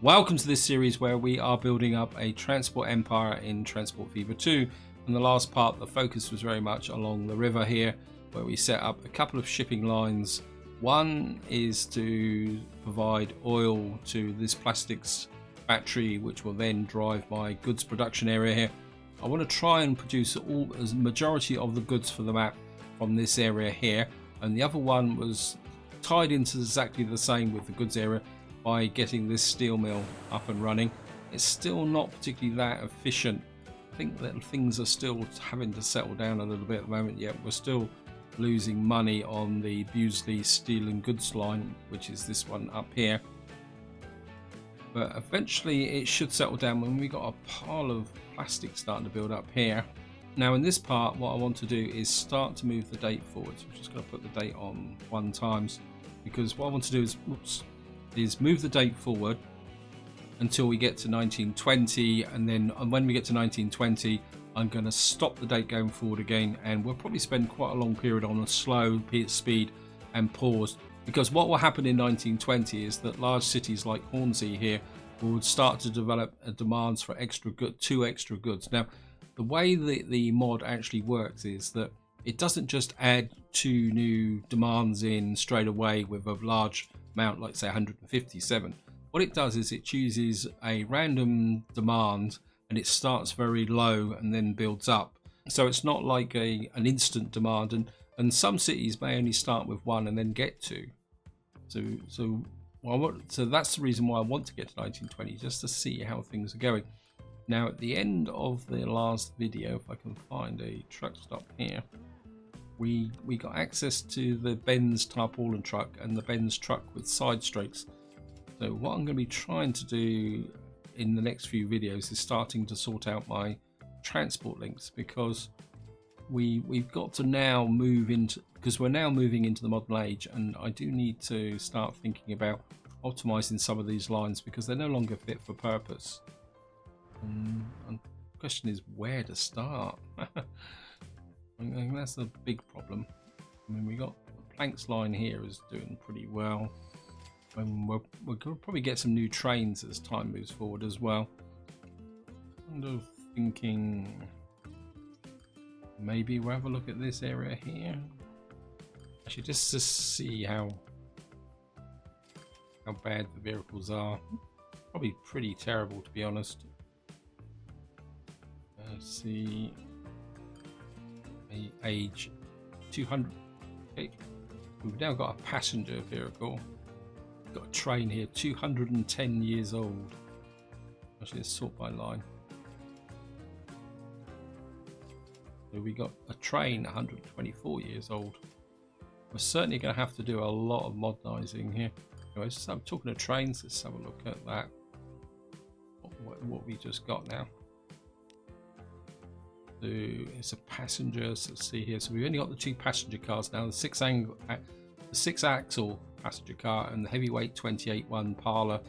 Welcome to this series where we are building up a transport empire in Transport Fever 2. In the last part, the focus was very much along the river here, where we set up a couple of shipping lines. One is to provide oil to this plastics factory, which will then drive my goods production area here. I want to try and produce as majority of the goods for the map from this area here, and the other one was tied into exactly the same with the goods area by getting this steel mill up and running. It's still not particularly that efficient. I think that things are still having to settle down a little bit at the moment, yet we're still losing money on the Buseley steel and goods line, which is this one up here. But eventually it should settle down when we got a pile of plastic starting to build up here. Now in this part, what I want to do is start to move the date forwards. I'm just going to put the date on 1 times, because what I want to do is move the date forward until we get to 1920, and then when we get to 1920 I'm going to stop the date going forward again, and we'll probably spend quite a long period on a slow speed and pause, because what will happen in 1920 is that large cities like Hornsey here will start to develop demands for two extra goods. Now the way that the mod actually works is that it doesn't just add 2 new demands in straight away with a large amount, like say 157. What it does is it chooses a random demand and it starts very low and then builds up. So it's not like an instant demand, and some cities may only start with 1 and then get 2. So that's the reason why I want to get to 1920, just to see how things are going. Now at the end of the last video, if I can find a truck stop here, we got access to the Benz tarpaulin truck and the Benz truck with side strakes. So what I'm going to be trying to do in the next few videos is starting to sort out my transport links, because we've got to now move into, because we're now moving into the modern age, and I do need to start thinking about optimizing some of these lines because they're no longer fit for purpose. And the question is where to start. I think that's a big problem. I mean, we got the planks line here is doing pretty well, and we're going to probably get some new trains as time moves forward as well. Kind of thinking maybe we'll have a look at this area here, actually, just to see how bad the vehicles are. Probably pretty terrible, to be honest. Let's see. Age 200. Okay. We've now got a passenger vehicle. We've got a train here, 210 years old. Actually, let's sort by line. So we got a train 124 years old. We're certainly going to have to do a lot of modernizing here. Anyway, so I'm talking of trains. Let's have a look at that. What we just got now. So it's a passenger, so let's see here. So we've only got the 2 passenger cars now, the 6-axle passenger car and the heavyweight 28-1 parlour.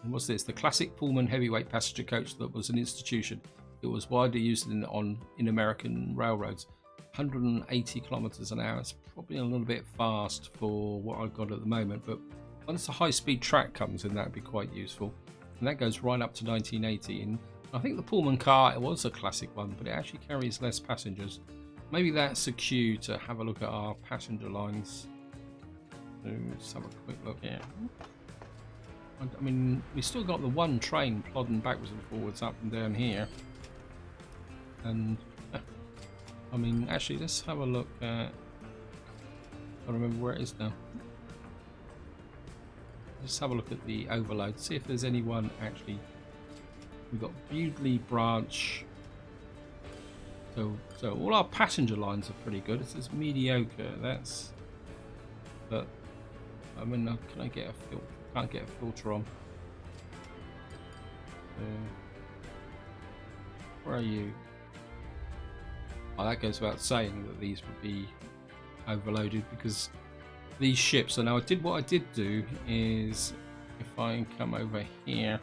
What's this? The classic Pullman heavyweight passenger coach that was an institution. It was widely used in American railroads. 180 kilometers an hour. It's probably a little bit fast for what I've got at the moment, but once a high-speed track comes in, that'd be quite useful. And that goes right up to 1980. And I think the Pullman car, it was a classic one, but it actually carries less passengers. Maybe that's a cue to have a look at our passenger lines. So let's have a quick look here. I mean, we still got the 1 train plodding backwards and forwards up and down here. And I mean, actually, let's have a look at, I don't remember where it is now. Let's have a look at the overload, see if there's anyone actually. We've got Bewdley branch. So all our passenger lines are pretty good. It says mediocre. That's. But I mean, can I get a filter? Can't get a filter on. Where are you? Oh, that goes without saying that these would be overloaded because these ships. So now what I did do is, if I come over here.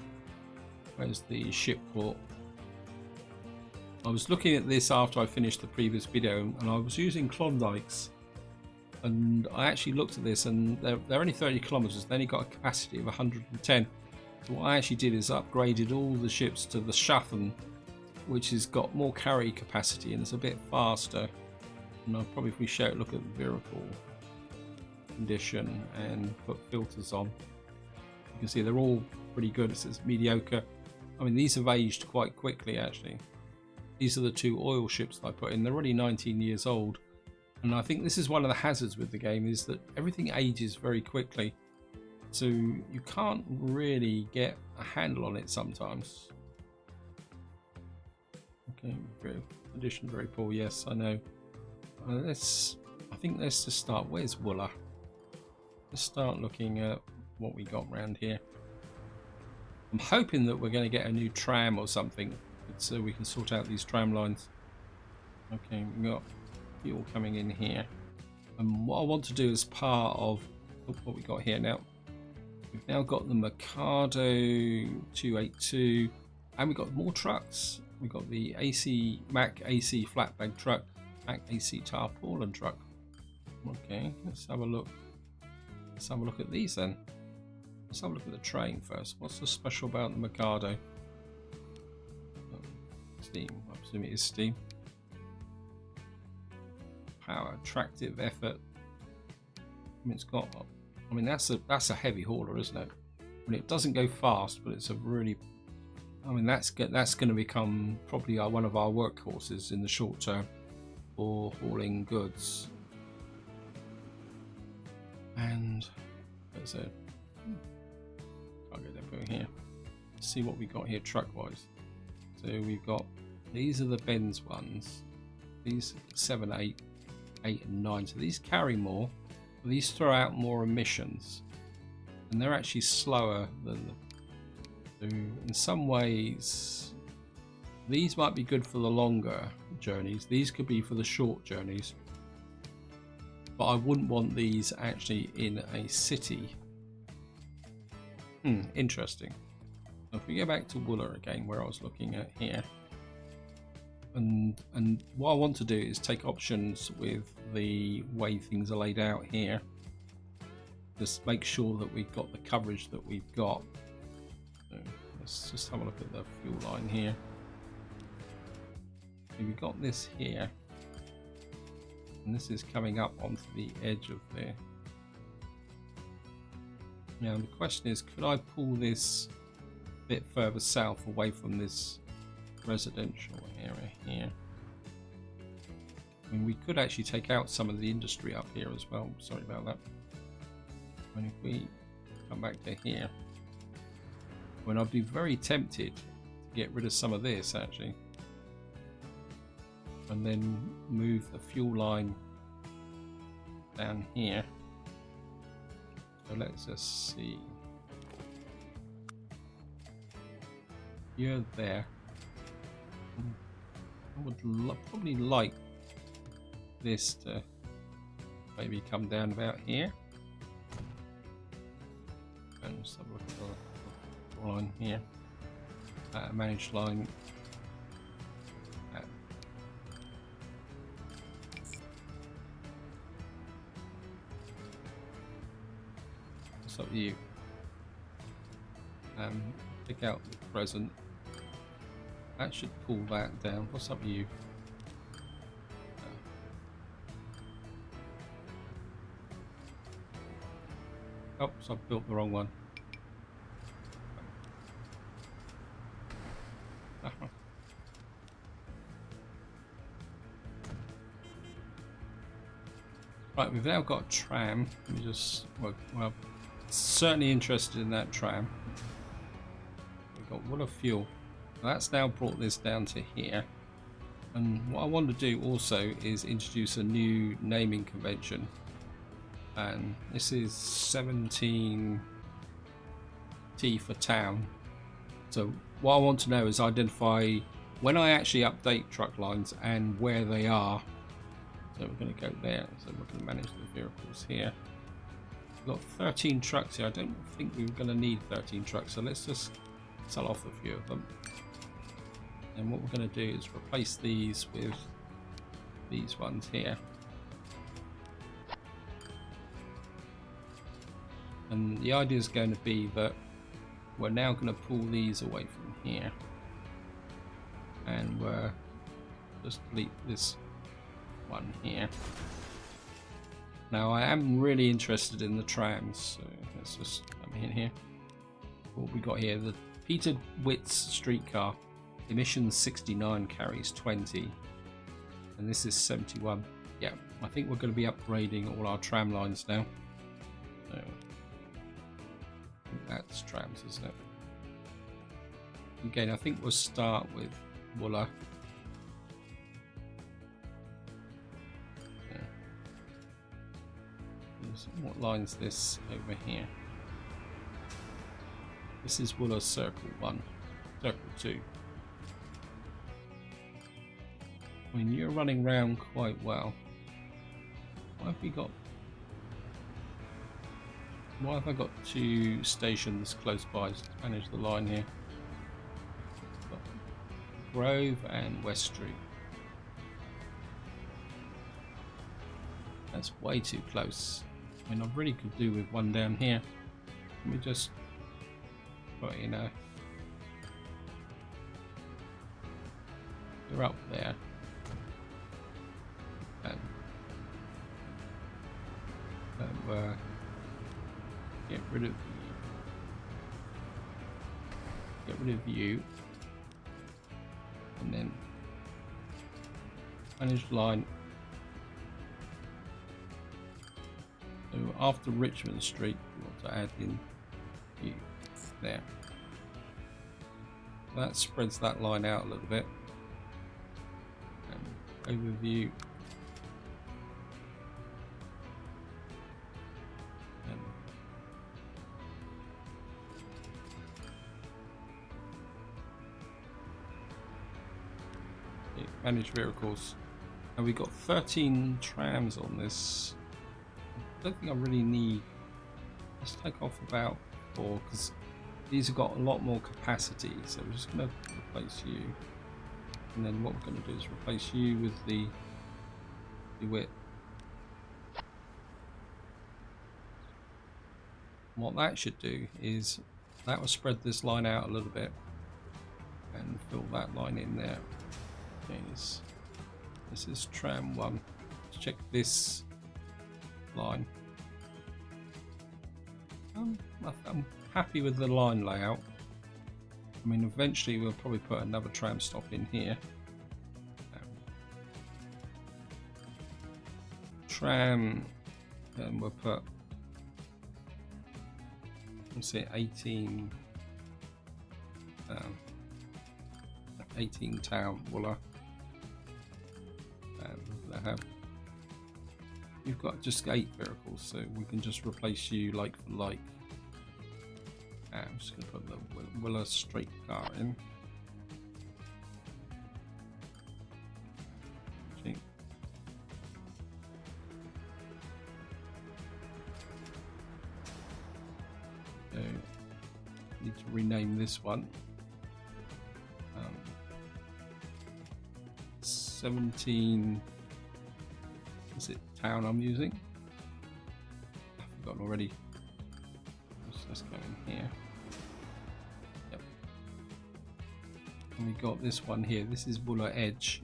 Where's the ship port? I was looking at this after I finished the previous video, and I was using Klondikes, and I actually looked at this, and they're only 30 kilometers. They only got a capacity of 110. So what I actually did is upgraded all the ships to the Schaffen, which has got more carry capacity and it's a bit faster. And I'll probably, if we show it, look at the vehicle condition and put filters on, you can see they're all pretty good. It says mediocre. I mean, these have aged quite quickly actually. These are the 2 oil ships that I put in. They're already 19 years old. And I think this is one of the hazards with the game, is that everything ages very quickly. So you can't really get a handle on it sometimes. Okay, condition very poor. Yes, I know. I think let's just start. Where's Wooler? Let's start looking at what we got around here. I'm hoping that we're going to get a new tram or something, so we can sort out these tram lines. Okay, we've got fuel coming in here. And what I want to do as part of what we got here now, we've now got the Mikado 282, and we've got more trucks. We've got the Mack AC flatbed truck, Mack AC tarpaulin truck. Okay, let's have a look. Let's have a look at these then. Let's have a look at the train first. What's so special about the Mikado? Steam, I presume it is steam. Power, attractive effort. I mean, it's got. I mean, that's a heavy hauler, isn't it? I mean, it doesn't go fast, but it's a really. I mean, that's going to become probably one of our workhorses in the short term for hauling goods. And there's a. Can't get that here. Let's see what we got here truck-wise. So we've got, these are the Benz ones. These 7, 8, 8 and 9. So these carry more. But these throw out more emissions. And they're actually slower than the, so in some ways these might be good for the longer journeys. These could be for the short journeys. But I wouldn't want these actually in a city. Interesting. If we go back to Wooler again, where I was looking at here, and what I want to do is take options with the way things are laid out here. Just make sure that we've got the coverage that we've got. So let's just have a look at the fuel line here. So we've got this here, and this is coming up onto the edge of there. Now the question is, could I pull this a bit further south away from this residential area here? I mean, we could actually take out some of the industry up here as well. Sorry about that. And if we come back to here, when I'd be very tempted to get rid of some of this actually, and then move the fuel line down here. So let's just see. You're there. I would probably like this to maybe come down about here. And just have a look at the line here. Managed line. What's up with you? Pick out the present. That should pull that down. What's up with you? Oops, I've built the wrong one. Right, we've now got a tram. Let me just, well, certainly interested in that tram. We've got what a fuel. That's now brought this down to here. And what I want to do also is introduce a new naming convention. And this is 17T for town. So what I want to know is identify when I actually update truck lines and where they are. So we're going to go there. So we're going to manage the vehicles here. We've got 13 trucks here. I don't think we're going to need 13 trucks, so let's just sell off a few of them. And what we're going to do is replace these with these ones here. And the idea is going to be that we're now going to pull these away from here, and we're just delete this one here. Now I am really interested in the trams, so let's just come in here. What we got here, the Peter Witz streetcar, emissions 69, carries 20, and this is 71. Yeah, I think we're going to be upgrading all our tram lines now. So I think that's trams, isn't it? Again, I think we'll start with Wooler. Yeah. What line's this over here? This is Wooler Circle 1, Circle 2. I mean, you're running round quite well. Why have I got two stations close by to manage the line here? Got Grove and West Street. That's way too close. I mean, I really could do with one down here. Let me just, but you know, you're up there. And get rid of you, and then manage line. So after Richmond Street, we want to add in you there. That spreads that line out a little bit. And overview. Manage vehicles, and we got 13 trams on this. I don't think I really need. Let's take off about 4 because these have got a lot more capacity. So we're just going to replace you, and then what we're going to do is replace you with the width. What that should do is that will spread this line out a little bit and fill that line in there. This is tram 1. Let's check this line. I'm happy with the line layout. I mean, eventually we'll probably put another tram stop in here. Tram, then we'll put, let's say 18 town Wooler. You've got just 8 vehicles, so we can just replace you like for like. I'm just going to put the Wooler straight car in. Okay. So, need to rename this one. 17, is it town I'm using? I've forgotten already. Let's go in here. Yep. And we got this one here. This is Wooler Edge.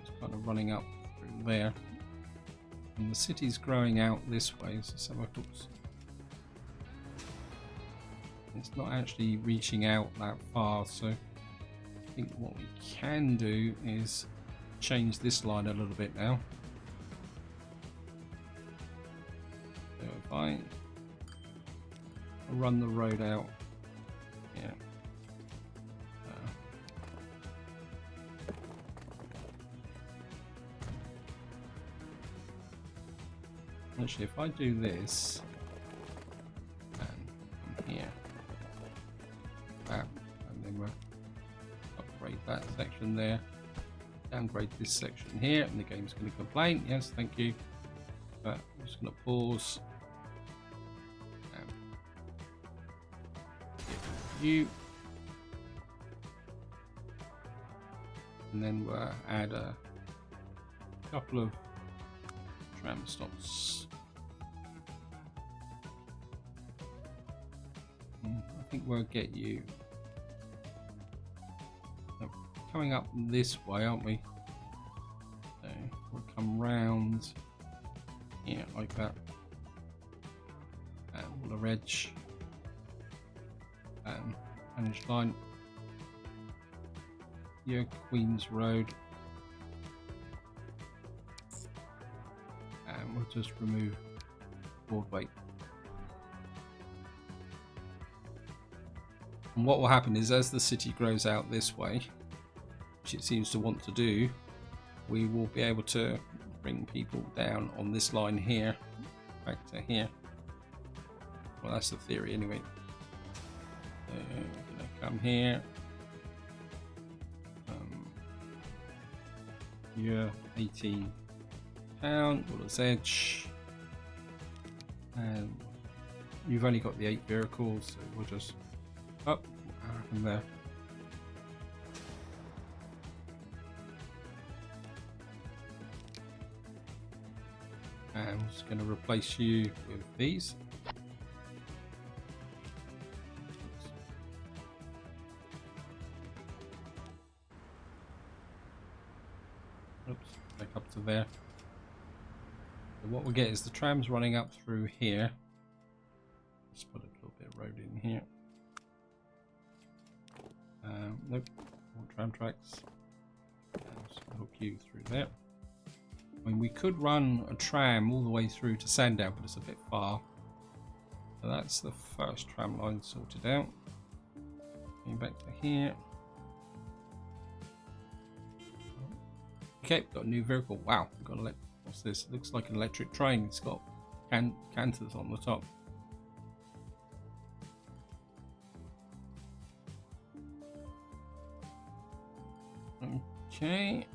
It's kind of running up through there. And the city's growing out this way. So it's not actually reaching out that far, so I think what we can do is change this line a little bit now. So if I run the road out, yeah. Actually, if I do this and come here, and then we'll upgrade that section there, downgrade this section here, and the game's going to complain. Yes, thank you. But I'm just going to pause. You, and then we'll add a couple of tram stops. think we'll get you. We're coming up this way, aren't we? So we'll come round. Yeah, like that. The reg. Manage line. Here, Queens Road. And we'll just remove Broadway. And what will happen is, as the city grows out this way, which it seems to want to do, we will be able to bring people down on this line here, back to here. Well, that's the theory anyway. We're gonna come here. Here, 18 pound, Water's Edge. And you've only got the 8 vehicles, so we'll just up and there. And I'm just going to replace you with these. Oops, back up to there. So what we'll get is the trams running up through here. Let's put a little bit of road in here. Nope, more tram tracks. Just hook you through there. I mean, we could run a tram all the way through to Sandown, but it's a bit far. So that's the first tram line sorted out. Going back to here. Okay, got a new vehicle. Wow, we've got what's this? It looks like an electric train. It's got canters on the top. Okay.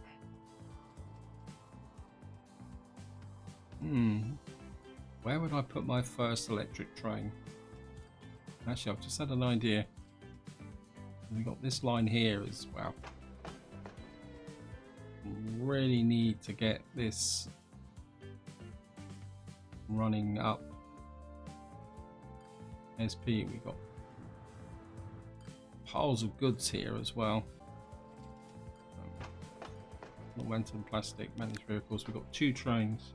Where would I put my first electric train? Actually, I've just had an idea. We've got this line here as well. Really need to get this running up. SP, we got piles of goods here as well. Momentum, plastic, managed vehicles. We've got 2 trains.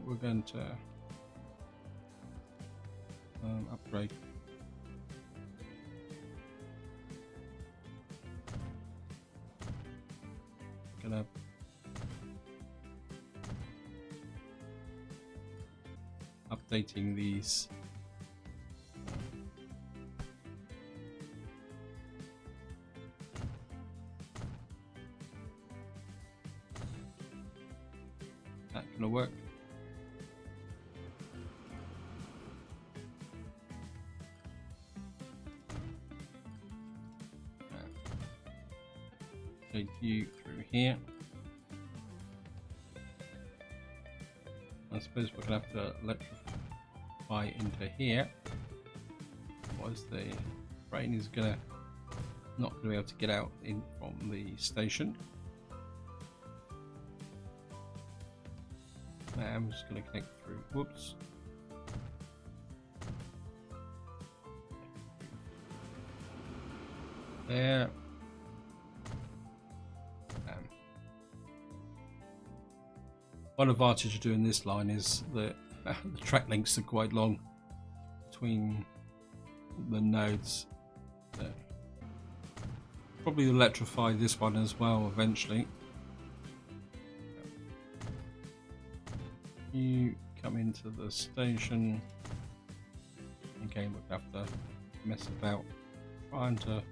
We're going to upgrade. Gonna updating these. That gonna work. Take you through here. I suppose we're gonna have to electrify into here. Otherwise the train is not gonna be able to get out in from the station. Now I'm just gonna connect through. Whoops. There. One advantage of doing this line is that the track lengths are quite long between the nodes. So probably electrify this one as well eventually. You come into the station. Again, we'll have to mess about trying to.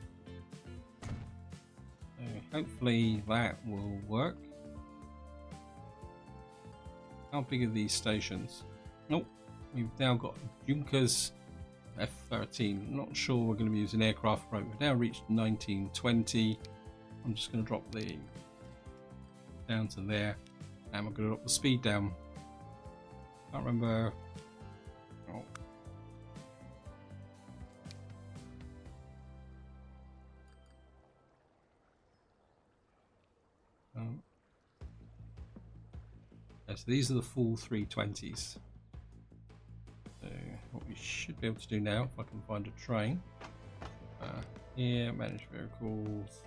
Hopefully that will work. How big are these stations? Nope, we've now got Junkers F13. I'm not sure we're going to be using aircraft freight. We've now reached 1920. I'm just going to drop the down to there, and we're going to drop the speed down. Can't remember. Oh. So these are the full 320s. So what we should be able to do now if I can find a train. Here, manage vehicles.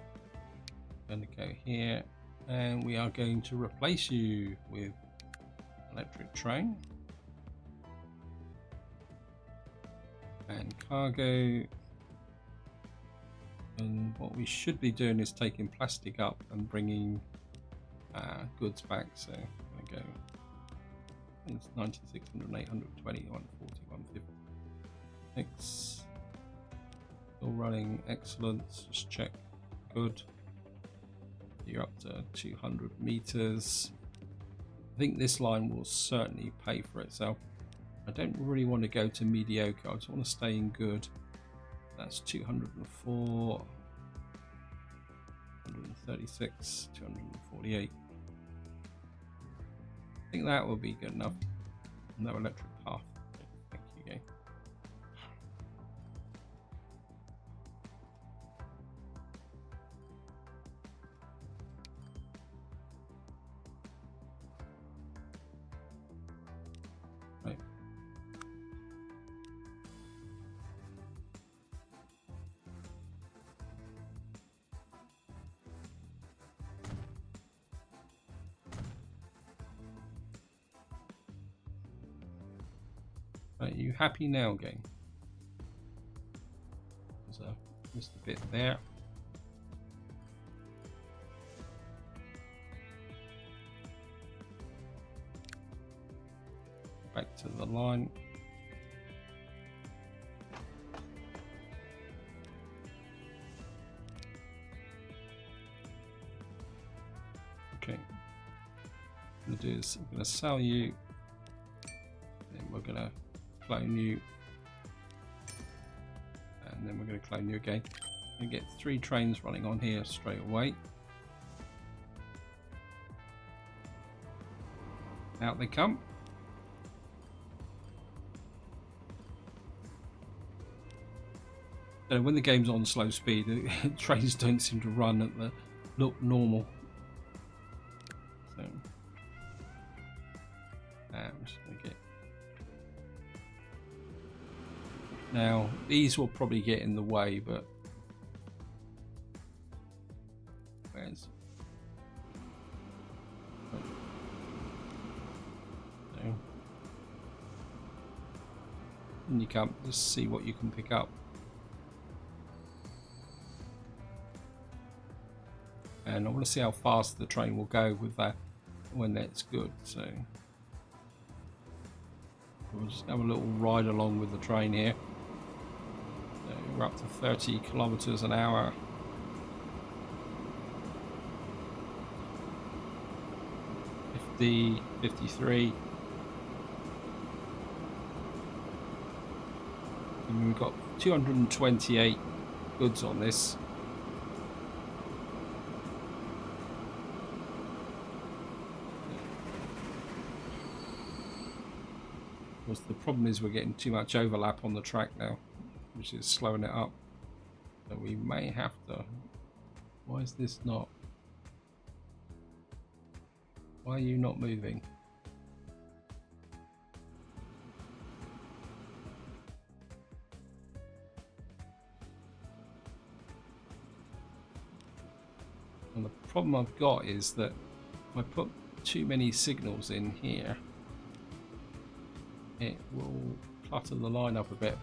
Going to go here, and we are going to replace you with electric train and cargo. And what we should be doing is taking plastic up and bringing goods back. So I'm going to go. It's 9600, 820, 140, 150. Next. Still running, excellent. Just check. Good. You're up to 200 meters. I think this line will certainly pay for itself. I don't really want to go to mediocre. I just want to stay in good. That's 204, 136, 248. I think that will be good enough. No electric path. Thank you, game. Right. Are you happy now, game? There's just a bit there. Back to the line. Okay. What I'm going to do is I'm going to sell you, and we're going to clone you, and then we're going to clone you again. You get 3 trains running on here straight away. Out they come. So when the game's on slow speed, the trains don't seem to run at the look normal. So I'm just going to get. Now, these will probably get in the way, but where's no. And you come, just see what you can pick up. And I want to see how fast the train will go with that when that's good. So we'll just have a little ride along with the train here. We're up to 30 kilometers an hour. The 53. And we've got 228 goods on this. Of course, the problem is we're getting too much overlap on the track now, which is slowing it up. So we may have to. Why is this not? Why are you not moving? And the problem I've got is that if I put too many signals in here, it will clutter the line up a bit.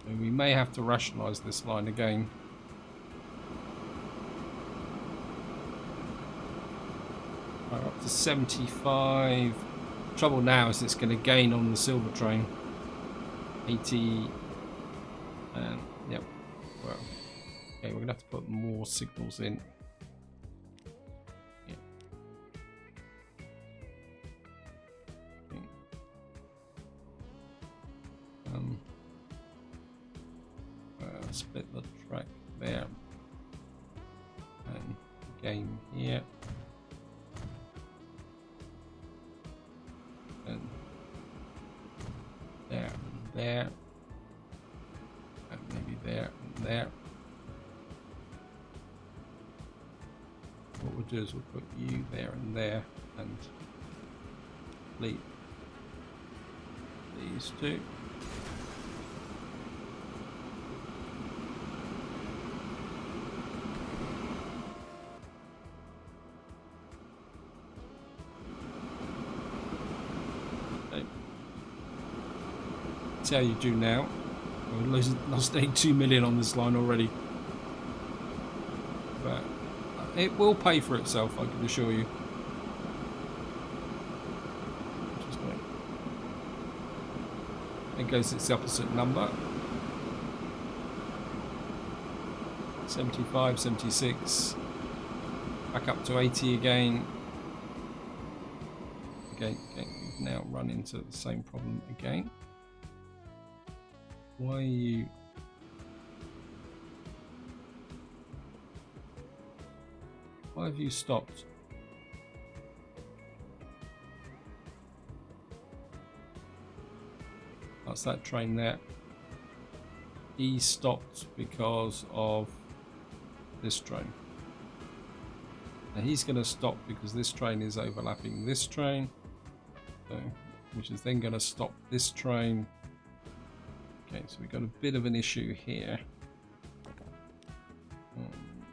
So we may have to rationalize this line again. Right, up to 75. Trouble now is it's going to gain on the silver train. 80. And yep. Well, okay, we're going to have to put more signals in. Yeah. Okay. Split the track there. And game here. And there and there. And maybe there and there. What we'll do is we'll put you there and there, and complete these two. Okay. See how you do now. We've lost 82 million on this line already. But it will pay for itself, I can assure you. It goes its opposite number. 75, 76. Back up to 80 again. Okay, we've now run into the same problem again. Why are you... Why have you stopped? That's that train there. He stopped because of this train. Now he's going to stop because this train is overlapping this train, so, which is then going to stop this train. Okay, so we've got a bit of an issue here.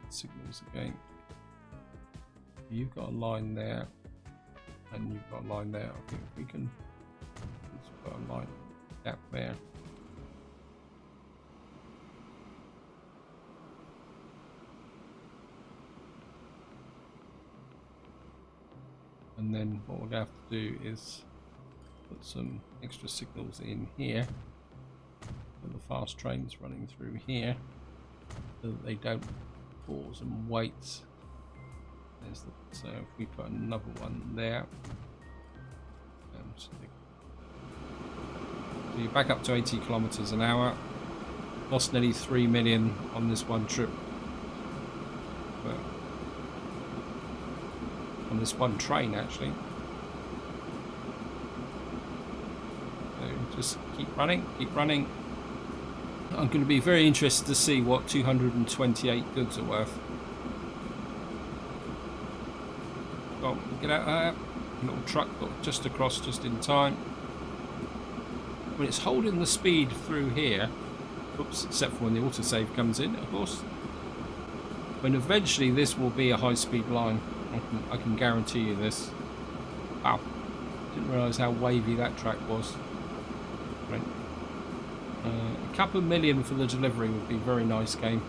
Signals again. You've got a line there, and you've got a line there. I think we can let's put a line gap there. And then what we're going to have to do is put some extra signals in here for the fast trains running through here, so that they don't pause and wait. So if we put another one there, so you're back up to 80 kilometers an hour. Lost nearly 3 million on this one trip, but on this one train actually. So just keep running, keep running. I'm going to be very interested to see what 228 goods are worth. Oh, get out of there. Little truck got just across just in time. When it's holding the speed through here, oops, except for when the autosave comes in, of course. When eventually this will be a high-speed line, I can guarantee you this. Wow, didn't realise how wavy that track was. Right. A couple of million for the delivery would be a very nice game.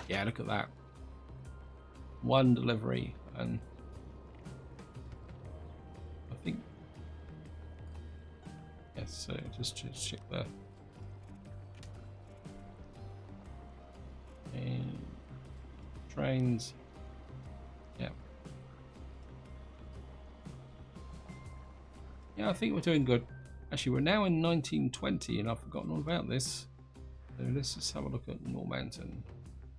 Yeah, look at that. One delivery, and I think yes. So just check the trains. Yeah. Yeah, I think we're doing good. Actually, we're now in 1920, and I've forgotten all about this. So let's just have a look at Normanton.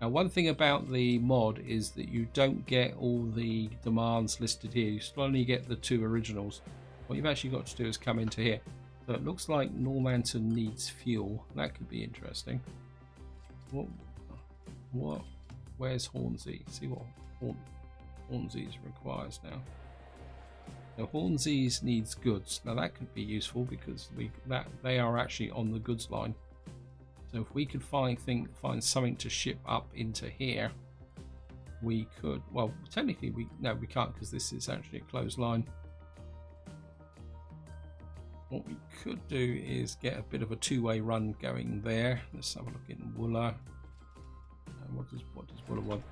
Now, one thing about the mod is that you don't get all the demands listed here. You still only get the 2 originals. What you've actually got to do is come into here. So it looks like Normanton needs fuel. That could be interesting. Where's Hornsey? See what Hornsey's requires now. Now Hornsey's needs goods. Now that could be useful because they are actually on the goods line. So if we could find something to ship up into here, we could. Well, technically we can't because this is actually a closed line. What we could do is get a bit of a 2-way run going there. Let's have a look in Wooler. What does Wooler want?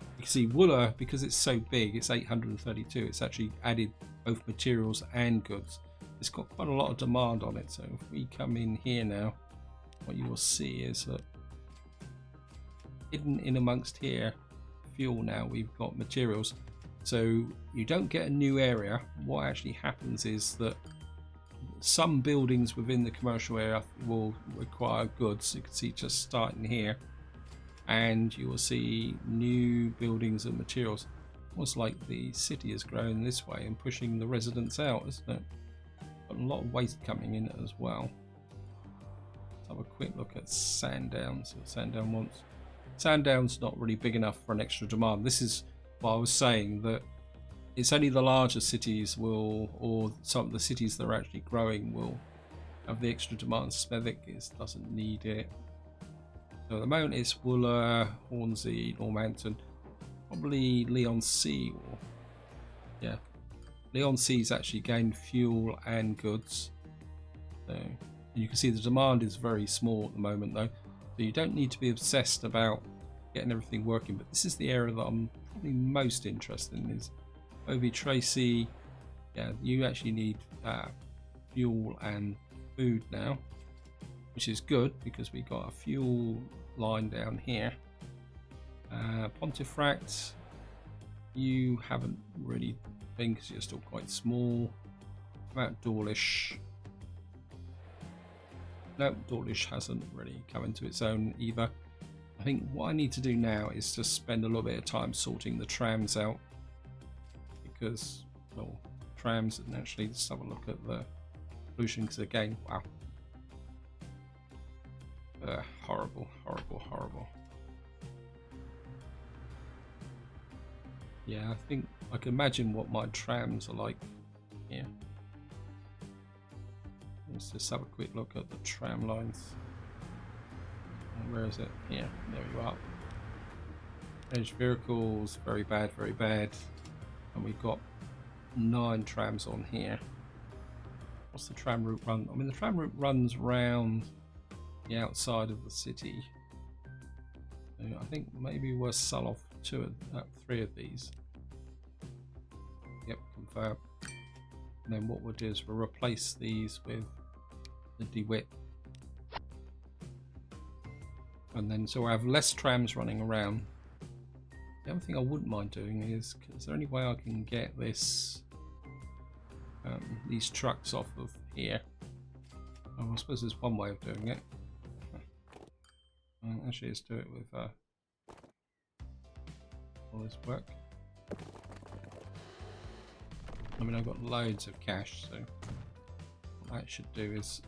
You can see Wooler, because it's so big, it's 832. It's actually added both materials and goods. It's got quite a lot of demand on it. So if we come in here now, what you will see is that hidden in amongst here, fuel now, we've got materials. So you don't get a new area. What actually happens is that some buildings within the commercial area will require goods. You can see just starting here, and you will see new buildings and materials. Almost like the city is growing this way and pushing the residents out, isn't it? Got a lot of waste coming in as well. Let's have a quick look at Sandown. See what Sandown wants. Sandown's not really big enough for an extra demand. This is what I was saying, that it's only the larger cities will, or some of the cities that are actually growing will have the extra demand. Smethwick doesn't need it. So at the moment it's Wooler, Hornsey, Normanton, probably Leigh-on-Sea. Or yeah, Leigh-on-Sea's actually gained fuel and goods. So you can see the demand is very small at the moment though. So you don't need to be obsessed about getting everything working. But this is the area that I'm probably most interested in, is Ovie Tracy. Yeah, you actually need fuel and food now, which is good because we got a fuel line down here. Pontefract, you haven't really been because you're still quite small. About Dawlish. No, Dawlish hasn't really come into its own either. I think what I need to do now is just spend a little bit of time sorting the trams out, because, well, trams, and actually just have a look at the pollution, because again, wow. Horrible, horrible, horrible. Yeah, I think I can imagine what my trams are like here. Let's just have a quick look at the tram lines. Where is it? Here, there you are. Edge vehicles, very bad, very bad. And we've got 9 trams on here. What's the tram route run? I mean, the tram route runs round the outside of the city. So I think maybe we'll sell off 3 of these. Yep, confirm. And then what we'll do is we'll replace these with the DeWitt. And then so I have less trams running around. The other thing I wouldn't mind doing is there any way I can get this these trucks off of here? Oh, I suppose there's one way of doing it. Actually, let's do it with all this work. I mean, I've got loads of cash, so what that should do is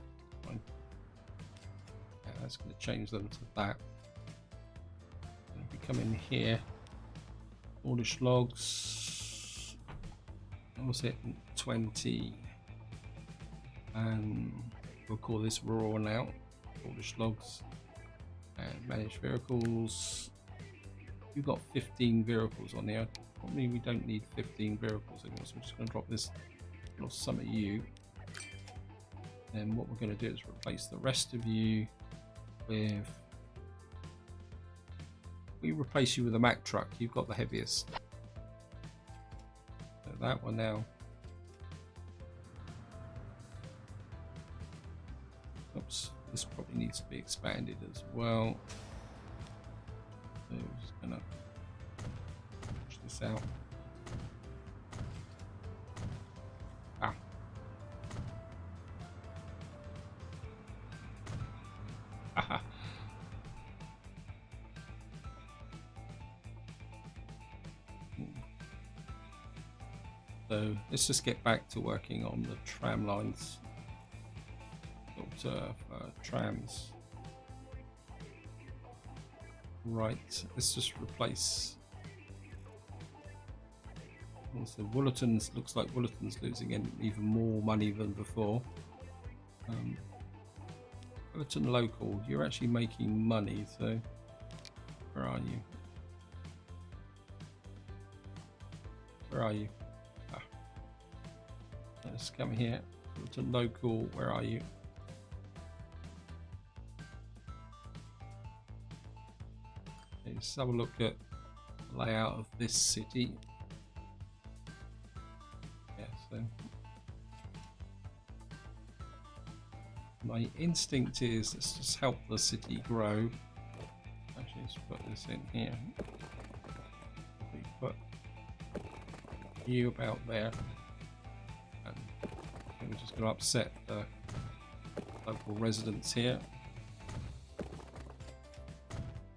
that's going to change them to that. And if we come in here, Ordish logs, what was it, 20, and we'll call this raw now. Ordish logs and manage vehicles. We've got 15 vehicles on there. Probably we don't need 15 vehicles anymore, so I'm just going to drop this. Lost some of you. And what we're going to do is replace the rest of you with, we replace you with a Mack truck. You've got the heaviest. So that one now. Oops, this probably needs to be expanded as well. So we're just gonna push this out. Ah. Aha. So let's just get back to working on the tram lines. Trams. Right, let's just replace. So Woolerton's, looks like Woolerton's losing even more money than before. Woolerton local, you're actually making money, so where are you? Where are you? Ah. Let's come here. Woolerton local, where are you? Let's have a look at the layout of this city. Yeah, so my instinct is let's just help the city grow. Actually, let's put this in here. We put you about there, and we're just going to upset the local residents here.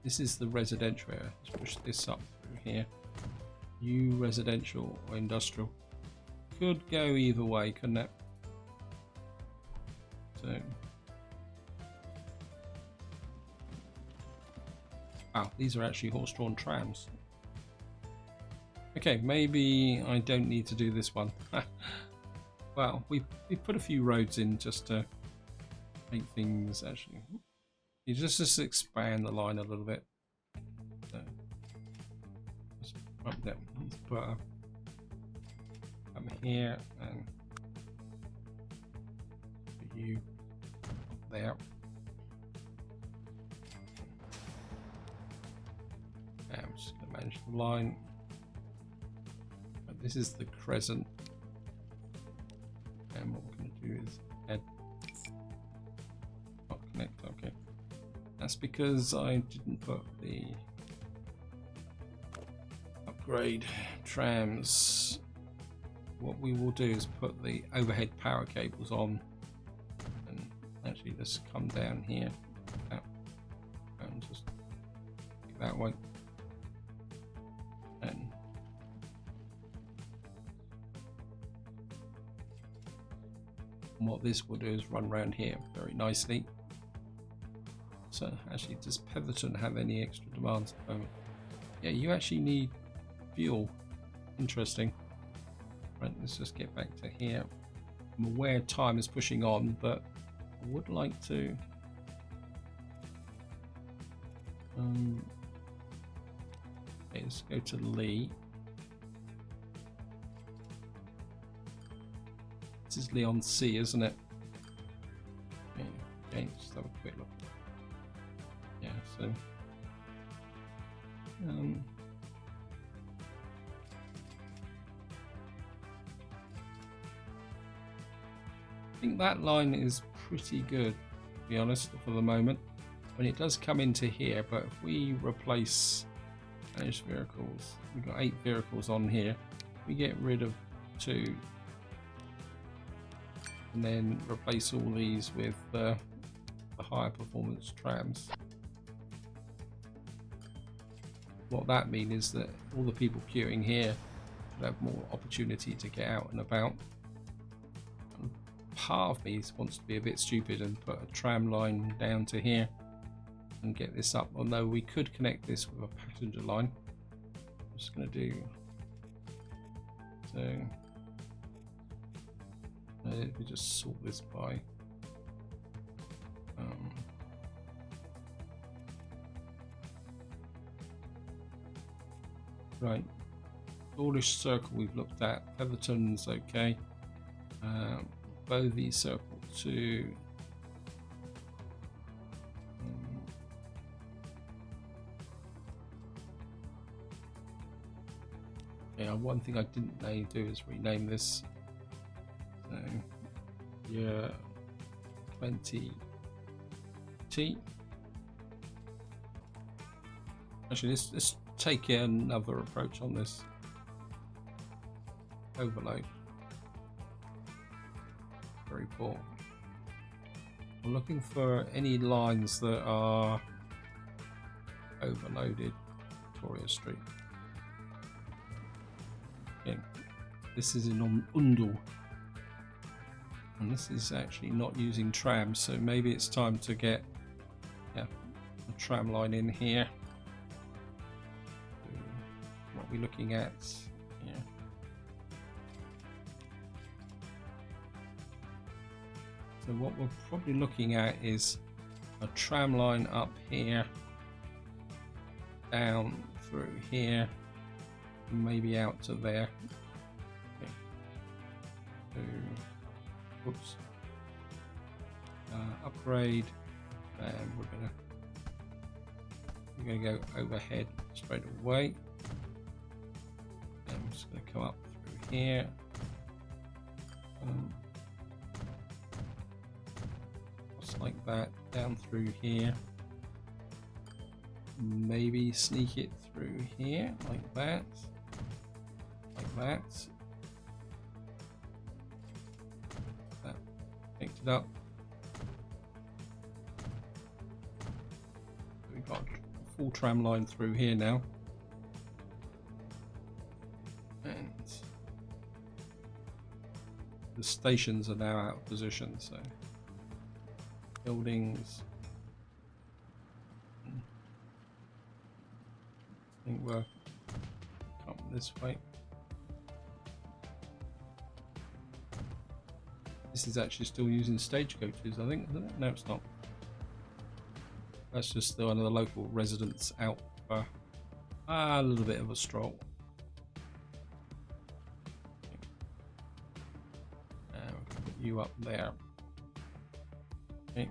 This is the residential area. Let's push this up through here. You residential or industrial. Could go either way, couldn't it? So Wow, these are actually horse-drawn trams. Okay, maybe I don't need to do this one. Well, we put a few roads in just to make things actually. You just expand the line a little bit. So, just up there. Let's put come here and put you there. I'm just going to manage the line. This is the crescent, and what we're going to do is add not connect. Okay, that's because I didn't put the upgrade trams. What we will do is put the overhead power cables on, and actually just come down here and just that way. And what this will do is run around here very nicely. So actually, does Petherton have any extra demands at the moment? Yeah, you actually need fuel. Interesting. Right, let's just get back to here. I'm aware time is pushing on, but I would like to okay, let's go to Lee. This is Leon C, isn't it? Okay, just have a quick look. Yeah, so I think that line is pretty good, to be honest, for the moment. When it does come into here, but if we replace managed vehicles, we've got 8 vehicles on here. We get rid of 2. And then replace all these with the higher performance trams. What that means is that all the people queuing here should have more opportunity to get out and about. And part of me wants to be a bit stupid and put a tram line down to here and get this up, although we could connect this with a passenger line. I'm just going to do so. Let me just sort this by right. Dawlish Circle we've looked at. Petherton's okay. Bovey Circle 2. Yeah, one thing I didn't do is rename this. So, yeah, 20T. Actually, let's take another approach on this. Overload. Very poor. I'm looking for any lines that are overloaded. Victoria Street. Again, this is in Undul. And this is actually not using trams, so maybe it's time to get a tram line in here. What we're looking at here. So what we're probably looking at is a tram line up here, down through here, and maybe out to there. Okay. So, oops. Upgrade, and we're gonna go overhead straight away. And I'm just gonna come up through here. Just like that, down through here. Maybe sneak it through here, like that. Like that. Picked it up. We've got a full tram line through here now. And the stations are now out of position, so buildings. we'll come this way. This is actually still using stagecoaches, I think, isn't it? No, it's not. That's just one of the local residents out for a little bit of a stroll. We'll put you up there. Okay.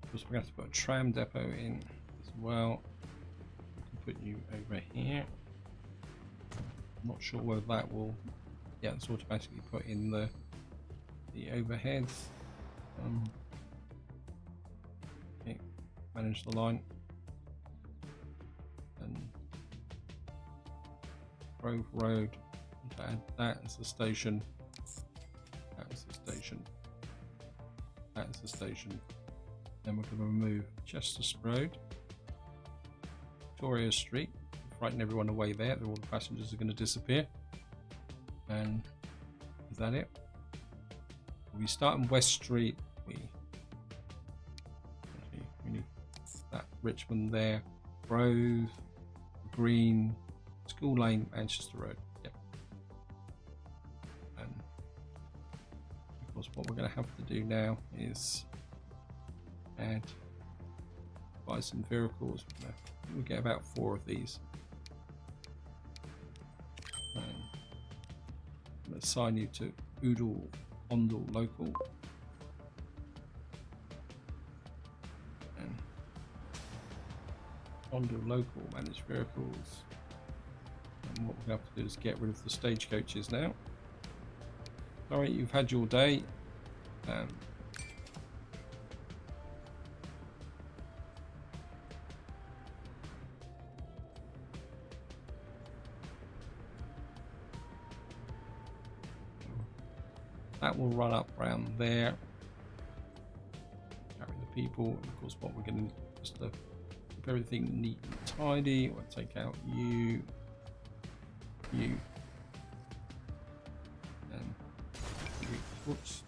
Of course, we're going to have to put a tram depot in as well. Put you over here. I'm not sure whether that will. Yeah, it's automatically put in the overheads. Okay, manage the line. And Grove Road. To add that as the station. That is the station. That is the station. Then we're going to remove Chester Road, Victoria Street, frighten everyone away there. All the passengers are going to disappear. And is that it? We start on West Street. We need that Richmond there, Grove, Green, School Lane, Manchester Road. Yep. And of course, what we're going to have to do now is buy some vehicles. We'll get about 4 of these. And I'm going to assign you to Oodle Ondle Local. And Ondle Local, manage vehicles. And what we're going to have to do is get rid of the stagecoaches now. Alright, you've had your day. That will run up around there. Carry the people. Of course, what we're going to do is just to keep everything neat and tidy. We'll take out you, and whoops.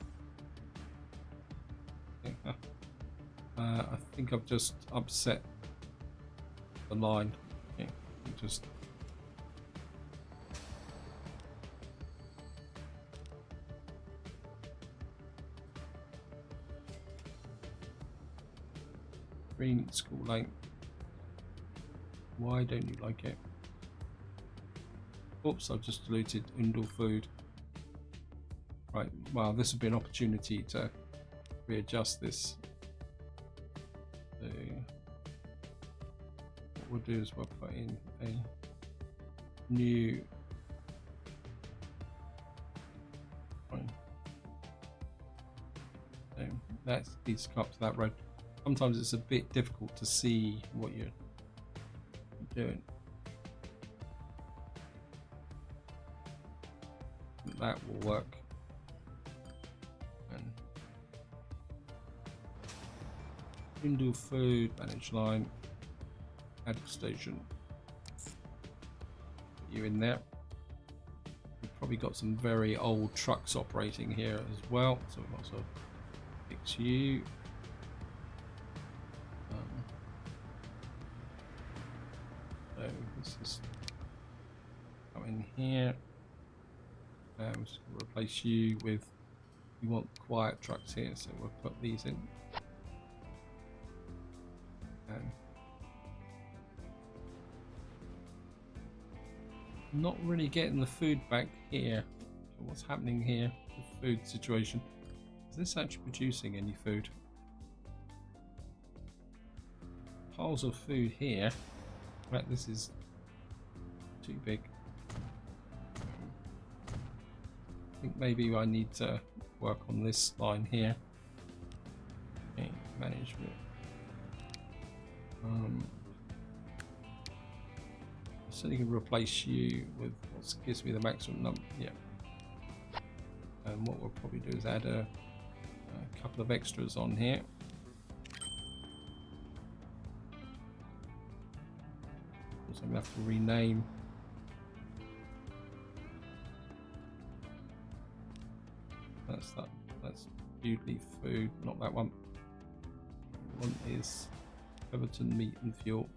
I think I've just upset the line. Okay, just. Green School Lane. Why don't you like it? Oops, I've just deleted Undle Food. Right, well, this would be an opportunity to readjust this. So what we'll do is we'll put in a new so that needs to come up to that road. Sometimes it's a bit difficult to see what you're doing. That will work. And Undo Food, manage line, add station. Put you in there. We've probably got some very old trucks operating here as well, so we might as well fix you. So this is come in here. I'm just going to replace you with. We want quiet trucks here, so we'll put these in. And not really getting the food back here. So what's happening here? The food situation. Is this actually producing any food? Piles of food here. Right, this is too big. I think maybe I need to work on this line here. Okay, management. So you can replace you with what gives me the maximum number. Yeah. And what we'll probably do is add a couple of extras on here. So I'm going to have to rename. That's that. That's Bewdley Food, not that one. One is Everton Meat and Fuel.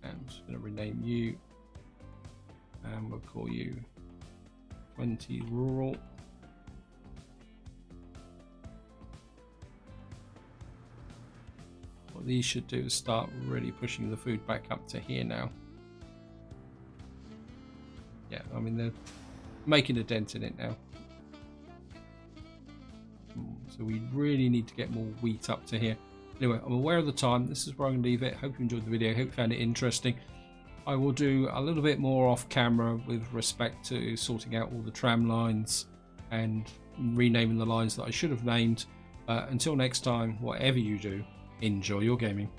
And I'm just going to rename you, and we'll call you 20 rural. What these should do is start really pushing the food back up to here now. Yeah, I mean, they're making a dent in it now. So we really need to get more wheat up to here. Anyway, I'm aware of the time. This is where I'm going to leave it. Hope you enjoyed the video. Hope you found it interesting. I will do a little bit more off camera with respect to sorting out all the tram lines and renaming the lines that I should have named. Until next time, whatever you do, enjoy your gaming.